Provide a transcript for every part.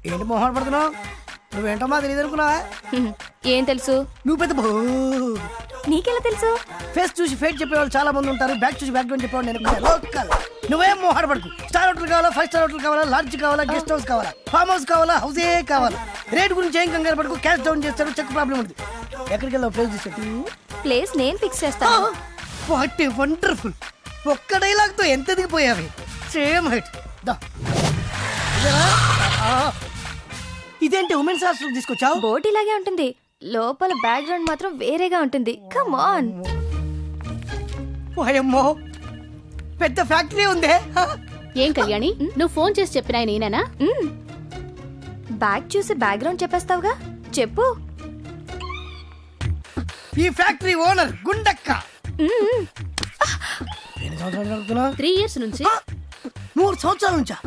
ఏంటి మొహం పడుతున్నావు? నువ్వేంటో మా తెలియదు అనుకున్నావా? ఏం తెలుసు? నువ్వు పెద్ద నీకెలా తెలుసు? ఫేస్ చూసి ఫేట్ చెప్పేవాళ్ళు చాలా మంది ఉంటారు, బ్యాక్ చూసి బ్యాక్ గ్రౌండ్ చెప్పేవాళ్ళు నేను లోకల్. నువ్వేం మొహం పడుకు. స్టార్ హోటల్ కావాలా, 5 స్టార్ హోటల్ కావాలా, లాడ్జ్ కావాలా, గెస్ట్ హౌస్ కావాలా, ఫామ్ హౌస్ కావాలా, హౌసే కావాలా? రేట్ గురించి ఏం కంగారు పడుకు. క్యాష్ డౌన్ చేస్తాడు, చెక్ ప్రాబ్లం ఉంది. ఎక్కడికి వెళ్ళావు? ప్లేస్ తీసుకెళ్ళి. ప్లేస్ నేను ఫిక్స్ చేస్తాను. What a wonderful. ఒక్క డైలాగ్ తో ఎంత దిగిపోయావి. Same height. ఇదేంటి ఉమెన్స్ హాస్టల్ తీసుకొచ్చావు? బోట్ ఇలాగే ఉంటుంది, లోపల బ్యాక్గ్రౌండ్ మాత్రం వేరేగా ఉంటుంది. Come on. ఓయమ్మో, పెద్ద ఫ్యాక్టరీ ఉందే. ఏం కళ్యాణి, నువ్వు ఫోన్ చేసి చెప్పినా నేనేనా? బ్యాక్ చూసి బ్యాక్గ్రౌండ్ చెప్పేస్తావుగా, చెప్పు. ఈ ఫ్యాక్టరీ ఓనర్ గుండక్క. 3 years నుంచి. 3 సంవత్సరాల నుంచా?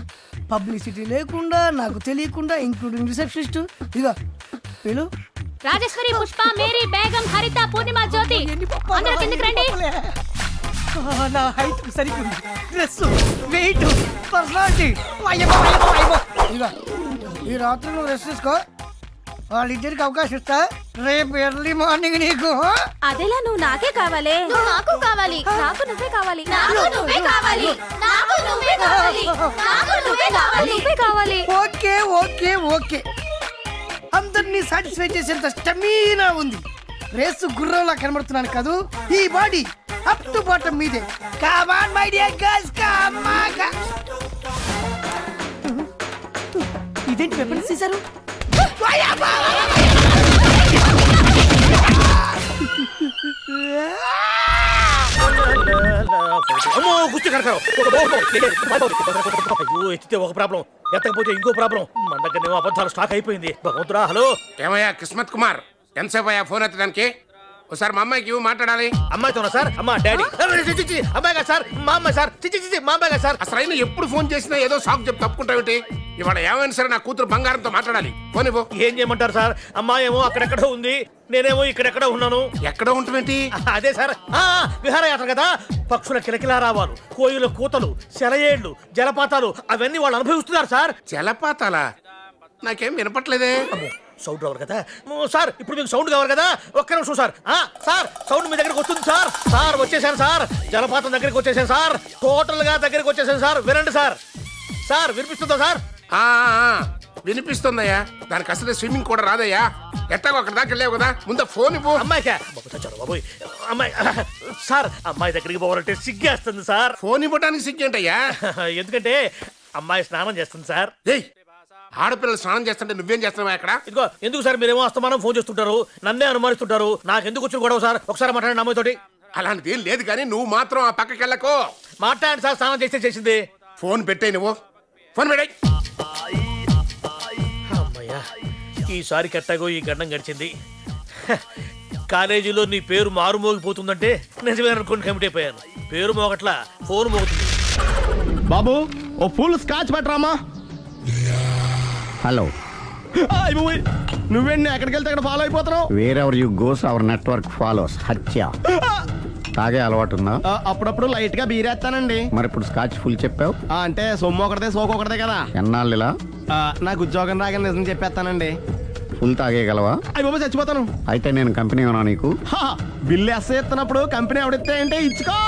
పబ్లిసిటీ లేకుండా, నాకు తెలియకుండా, ఇంక్లూడింగ్ రిసెప్షనిస్ట్. ఇదిగో వీళ్ళు రాజేశ్వరి, పుష్ప, మేరీ, బేగం, హరిత, పూర్ణిమ, జ్యోతి, అందరూ కిందకి రండి. నా హైట్ సరిగ్గా, డ్రెస్, వెయిట్, పర్సనాలిటీ. ఈ రాత్రి నువ్వు రెస్ట్ తీసుకో, వాళ్ళిద్దరికి అవకాశం ఇస్తా. రేపు ఎర్లీ మార్నింగ్ నీకు. అదేలా నువ్వు నాకే కావాలి. నాకు కావాలి. నాకు నువ్వే కావాలి. నాకు నువ్వే కావాలి. నాకు నువ్వే కావాలి. నాకు నువ్వే కావాలి. నువ్వే కావాలి. ఓకే ఓకే ఓకే, అందరినీ సాటిస్ఫై చేసేంత స్టమీనా ఉంది. రేసు గుర్రంలా కనబడుతున్నాను కాదు, ఈ బాడీ అప్ టు బాటం మీదే. Come on my dear girls, come on. ఇదేంటి వెపన్స్ తీశారు? ఎత్తితే ఒక ప్రాబ్లం, ఎత్తకపోతే ఇంకో ప్రాబ్లం. మన దగ్గర అబద్ధాలు స్టాక్ అయిపోయింది. భగవంతుడా. హలో, ఏమయ్యా కిస్మత్ కుమార్, ఎంతసేపు అయ్యా ఫోన్ ఎత్తడానికి? ఒకసారి మా అమ్మాయికి మాట్లాడాలి. అమ్మాయితోనా సార్? అమ్మా, డాడీ. అమ్మాయి కదా సార్, మా అమ్మాయి సార్. మా అమ్మాయి కదా సార్. అసలు అయినా ఎప్పుడు ఫోన్ చేసినా ఏదో సాకు చెప్పి తప్పుకుంటావేంటి? ఇవాళ ఏమైనా సరే నా కూతురు బంగారంతో మాట్లాడాలి. ఫోన్ ఇవ్వు. ఏం చేయమంటారు సార్? అమ్మాయి ఏమో అక్కడెక్కడో ఉంది, నేనేమో ఇక్కడెక్కడో ఉన్నాను. ఎక్కడో ఉంటుందేంటి? అదే సార్, విహారయాత్ర కదా. పక్షుల కిలకిలా రావాలు, కోయిల కూతలు, సెలయేళ్లు, జలపాతాలు అవన్నీ వాళ్ళు అనుభవిస్తున్నారు సార్. జలపాతాలా? నాకేం వినపట్లేదే. సౌండ్ రావాలి కదా సార్. ఇప్పుడు మీకు సౌండ్ కావాలి కదా. ఒక్క నిమిషం సార్. సార్, సౌండ్ మీ దగ్గరికి వస్తుంది సార్. సార్ వచ్చేసాను సార్, జలపాతం దగ్గరికి వచ్చేసాను సార్, టోటల్ గా దగ్గరికి వచ్చేసాను సార్. వినండి సార్. సార్ వినిపిస్తుందా సార్? వినిపిస్తుందయ్యా. దానికి అసలు స్విమ్మింగ్ కూడా రాదయ్యా. ఎట్టాగో అక్కడ దాకా వెళ్ళావు కదా, ముందు ఫోన్ ఇవ్వు. అమ్మాయికా? బాబోయ్, అమ్మాయి సార్, అమ్మాయి దగ్గరికి పోవాలంటే సిగ్గేస్తుంది సార్. ఫోన్ ఇవ్వడానికి సిగ్గేంటయ్యా? ఎందుకంటే అమ్మాయి స్నానం చేస్తుంది సార్. ఆడపిల్లలు స్నానం చేస్తుంటే నువ్వేం చేస్తున్నావా ఇక్కడ? ఇదిగో, ఎందుకు సార్ మీరేమో అస్తమానం ఫోన్ చేస్తుంటారు, నన్నే అనుమానిస్తుంటారు. నాకు ఎందుకు వచ్చిన గొడవ సార్? ఒకసారి మాట్లాడండి అమ్మాయితోటి. అలాంటిది ఏం లేదు కానీ నువ్వు మాత్రం ఆ పక్కకి వెళ్ళకో. మాట్లాడండి సార్. స్నానం చేస్తే చేసింది. ఫోన్ పెట్టాయి, నువ్వు ఫోన్ పెట్టాయి. అమ్మయ్యా, ఈసారి కట్టాగో ఈ గండం గడిచింది. కాలేజీలో నీ పేరు మారుమోగిపోతుందంటే నిజమే అనుకోండి, కమిట్ అయిపోయాను. పేరు మోగట్లా, ఫోన్ మోగుతుంది. బాబు, ఓ ఫుల్ స్కాచ్ పెట్టరామా. హలో, నువ్వేంటి ఎక్కడికి వెళ్తే అక్కడ ఫాలో అయిపోతున్నావు? Wherever you goes our network follows. హత్య. తాగే అలవాటు ఉందా? అప్పుడప్పుడు లైట్ గా బీరేస్తానండి. మరి ఇప్పుడు స్కాచ్ ఫుల్ చెప్పావు అంటే సొమ్ము ఒకటిదే సోకు ఒకటిదే కదా. ఎన్నాళ్ళు ఇలా? నాకు ఉద్యోగం రాగానే నిజం చెప్పేస్తానండి. ఫుల్ తాగేయగలవా? అయ్యి బాబు చచ్చిపోతాను. అయితే నేను కంపెనీ ఉన్నా నీకు. బిల్లు ఎస్ ఎత్తినప్పుడు కంపెనీ ఎవడితే అంటే ఇచ్చుకో.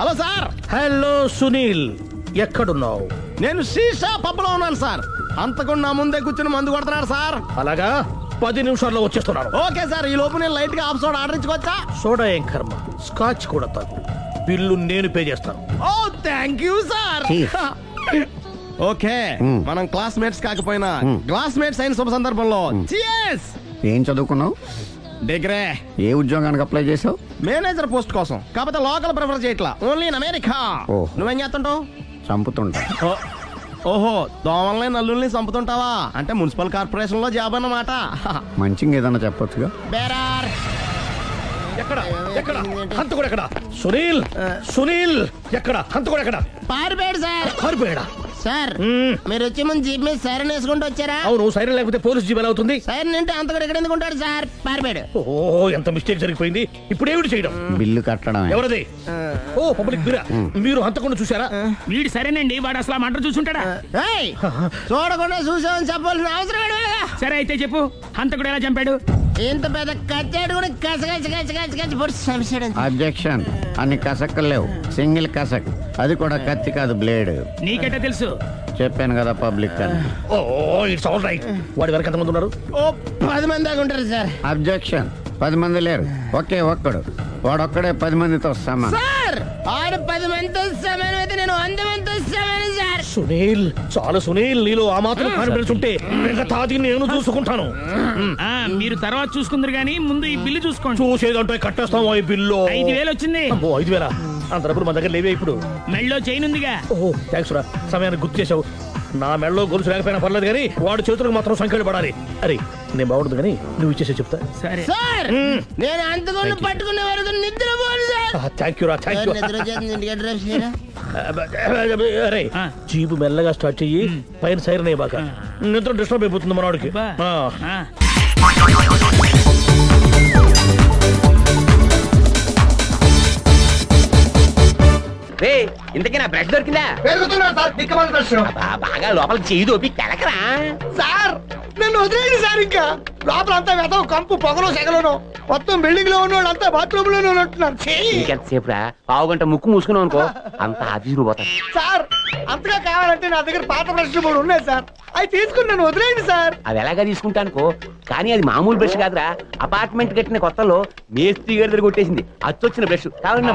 Hello sir. హలో సునీల్, ఎక్కడున్నావు? నేను శీషా పబ్ లో ఉన్నాను సార్. అంతకుండా నా ముందే కూర్చుని మందు కొడుతున్నాడు సార్. అలాగా, 10 నిమిషాల్లో వచ్చేస్తున్నాను. Okay sir. ఈ లోపు నేను లైట్ గా హాఫ్ సోడా ఆర్డర్ ఇచ్చుకోవచ్చా? సోడా ఏం కర్మ, స్కాచ్ కూడా తాగు. బిల్లు నేను పే చేస్తాను. ఓ థ్యాంక్ యూ సార్. ఓకే, మనం క్లాస్మేట్స్ కాకపోయినా క్లాస్మేట్స్ అయిన శుభ సందర్భంలో cheers. ఏం చదువుకున్నావు? డిగ్రీ. ఏ ఉద్యోగానికి అప్లై చేసావు? మేనేజర్ పోస్ట్ కోసం. కాకపోతే లోకల్ ప్రిఫర్ చేయట్లా, ఓన్లీ ఇన్ అమెరికా. నువ్వేం చేస్తుంటావు? చంపుతుంటా. ఓహో, దోమల్ని నల్లుల్ని చంపుతుంటావా? అంటే మున్సిపల్ కార్పొరేషన్ లో జాబ్ అన్నమాట. మంచిగా ఏదన్నా చెప్పొచ్చుగా. ఎక్కడ ఎక్కడ హంతకుడు ఎక్కడ? సునీల్ సునీల్ ఎక్కడ హంతకుడు ఎక్కడ? పారిపోయాడు సార్. కారిపోయాడా? సార్ మీరు వచ్చే ముందు జీప్ మీద సైరన్ వేసుకుంటూ వచ్చారా? అవును, సైరన్ లేకపోతే పోలీస్ జీబ్ ఎలా అవుతుంది? సైరన్ అంటే అంత కూడా ఎక్కడ ఎందుకు ఉంటాడు సార్? పారిపోయాడు. ఓ, ఎంత మిస్టేక్ జరిగిపోయింది. ఇప్పుడు ఏమిటి చేయడం? బిల్లు కట్టడం. ఎవరది? ఓ, పబ్లిక్ మీరా? మీరు హంతకుండా చూసారా? వీడు సరేనండి, వాడు అసలు మంట చూసుంటాడా? చూడకుండా చూసామని చెప్పాల్సిన అవసరం లేదు. సరే అయితే చెప్పు, హంతకుడు ఎలా చంపాడు? ఇంత పెద్ద కచ్చాడు కూడా కస అబ్జెక్షన్. అన్ని కసక్కలు లేవు, సింగిల్ కసక్. అది కూడా కత్తి కాదు, బ్లేడ్. నీకెట్టా తెలుసు? చెప్పాను కదా పబ్లిక్ అని. ఓ, ఇట్స్ ఆల్ రైట్. వాడి వరకు ఎంతమంది ఉన్నారు? ఓ 10 మంది దాకా ఉంటారు సార్. అబ్జెక్షన్. 10 మంది లేరు, ఒకే ఒక్కడు. వాడొక్కడే 10 మందితో సమానం. సార్ ఆడు 10 మందితో సమానం అయితే నేను 100 మందితో సమానం సార్. సునీల్, చాలా సునీల్, నీలో ఆ మాత్రం కాన్ఫిడెన్స్ ఉంటే మిగతాది నేను చూసుకుంటాను. మీరు తర్వాత చూసుకుందరు గానీ ముందు ఈ బిల్లు చూసుకోండి. చూసేదంటే కట్టేస్తాము ఈ బిల్లు. 5,000 వచ్చింది. 5,000? అంత డబ్బులు మన దగ్గర లేవే ఇప్పుడు. మెళ్ళో చైన్ ఉందిగా. ఓహో, థ్యాంక్స్ రా, సమయానికి గుర్తు చేసావు. నా మెడలో గొలుసు లేకపోయినా పర్లేదు కానీ వాడి చేతులకు మాత్రం సంఖ్యలు పడాలి. అరే, నేను బాగుంటుంది కానీ నువ్వు ఇచ్చేసే చెప్తా. సరే సార్ నేను అంతకుండా పట్టుకునే వరకు నిద్రపోను సార్. థ్యాంక్ యూ రా, థ్యాంక్ యూ. నిద్ర వచ్చేస్తుంది, ఇంటికి అడ్రస్ చేయరా? అరే, జీబు మెల్లగా స్టార్ట్ చెయ్యి, పైన సైరన్ అయ్యాక నిద్ర డిస్టర్బ్ అయిపోతుంది మనవాడికి. ఇంతకీ నా బ్రష్ దొరికిందా? బాగా లోపలికి చెయ్యి దోపి కెలకరా. సార్ నన్ను వదిలేండి సార్. ఇంకా లోపల అంతా వెతవు కంపు, పొగలు సెగలను, మొత్తం బిల్డింగ్ లో ఉన్న అంతా బాత్రూమ్ లోనే ఉంటున్నారు. ఇంకెంతసేపు రా? పావు గంట ముక్కు మూసుకున్నావు అనుకో, అంత ఆఫీసులు పోతాయి. సార్ అంతగా కావాలంటే నా దగ్గర పాత బ్రష్లు కూడా ఉన్నాయి సార్, అవి తీసుకుని నన్ను వదిలేండి సార్. అది ఎలాగా తీసుకుంటానుకో, కానీ అది మామూలు బ్రష్ కాదురా. అపార్ట్మెంట్ కట్టిన కొత్తలో మేస్త్రి గారి దగ్గర కొట్టేసింది అచ్చొచ్చిన బ్రష్. కావాలన్నా